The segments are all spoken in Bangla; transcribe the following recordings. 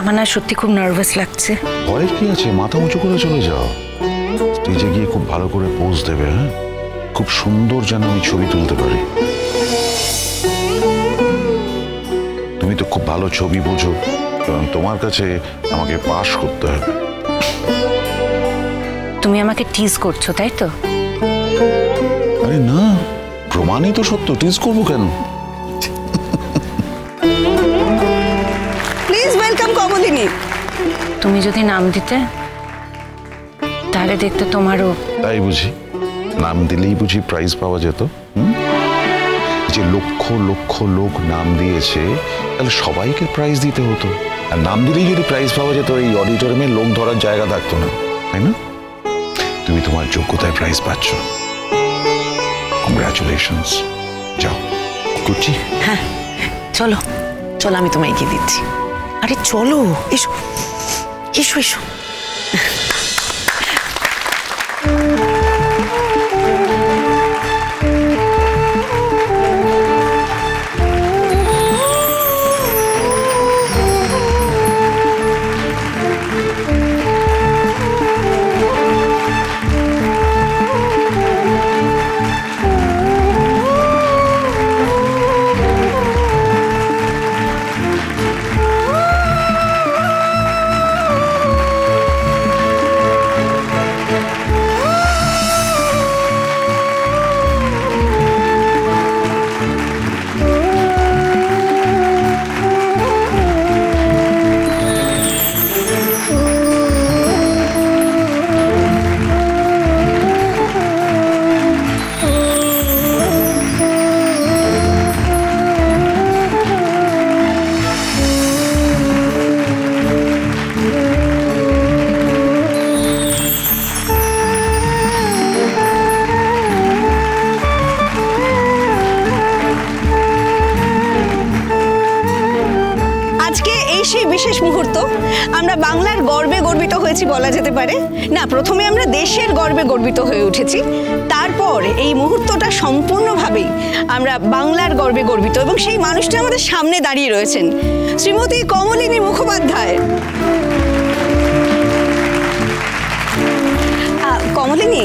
আমার না সত্যি খুব নার্ভাস লাগছে। ভয়ের কি আছে, মাথা উঁচু করে চলে যাও। স্টেজে গিয়ে খুব ভালো করে পোজ দেবে। হ্যাঁ, খুব সুন্দর যেন আমি ছবি তুলতে পারি। তুমি তো খুব ভালো ছবি বোঝো, কারণ তোমার কাছে আমাকে পাস করতে হবে। তুমি আমাকে টিজ করছো তাই তো? আরে না, প্রমাণই তো সত্য, টিজ করবো কেন? Please welcome Kamalini. তুমি যদি নাম দিতে তাহলে দেখতে তোমারও। তাই বুঝি? নাম দিলেই বুঝি প্রাইজ পাওয়া যেত? যে লক্ষ লক্ষ লোক নাম দিয়েছে, তাহলে সবাইকে প্রাইজ দিতে হতো। আর নাম দিলেই যদি প্রাইজ পাওয়া যেত, এই অডিটোরিয়ামে লোক ধরার জায়গা থাকতো না, তাই না? তুমি তোমার যোগ্যতায় প্রাইজ পাচ্ছ। কংগ্রাচুলেশনস। যাও করছি। হ্যাঁ চলো চলো, আমি তোমায় এগিয়ে দিচ্ছি। আরে চলো, এসো এসো এসো। সেই বিশেষ মুহূর্ত, আমরা বাংলার গর্বে গর্বিত হয়েছি বলা যেতে পারে। না, প্রথমে আমরা দেশের গর্বে গর্বিত হয়ে উঠেছি, তারপর এই মুহূর্তটা সম্পূর্ণভাবেই আমরা বাংলার গর্বে গর্বিত। এবং সেই মানুষটা আমাদের সামনে দাঁড়িয়ে রয়েছেন, শ্রীমতী কমলিনী মুখোপাধ্যায়। কমলিনী,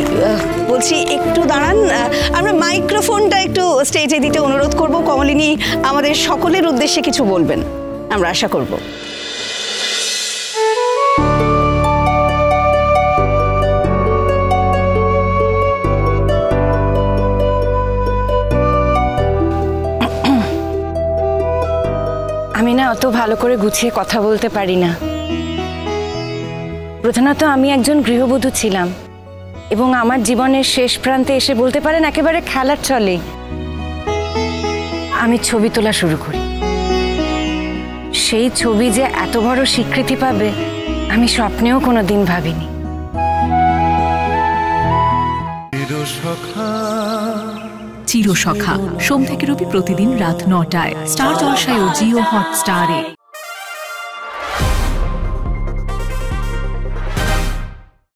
বলছি একটু দাঁড়ান, আমরা মাইক্রোফোনটা একটু স্টেজে দিতে অনুরোধ করব। কমলিনী আমাদের সকলের উদ্দেশ্যে কিছু বলবেন, আমরা আশা করব। আমি না অত ভালো করে গুছিয়ে কথা বলতে পারি না। প্রধানত আমি একজন গৃহবধূ ছিলাম এবং আমার জীবনের শেষ প্রান্তে এসে বলতে পারেন একেবারে খেলার ছলে আমি ছবি তোলা শুরু করি। সেই ছবি যে এত বড় স্বীকৃতি পাবে আমি স্বপ্নেও কোনোদিন ভাবিনি। চিরসখা সোম থেকে রবি প্রতিদিন রাত ৯টায় স্টার জলসায় ও জিও হটস্টারে।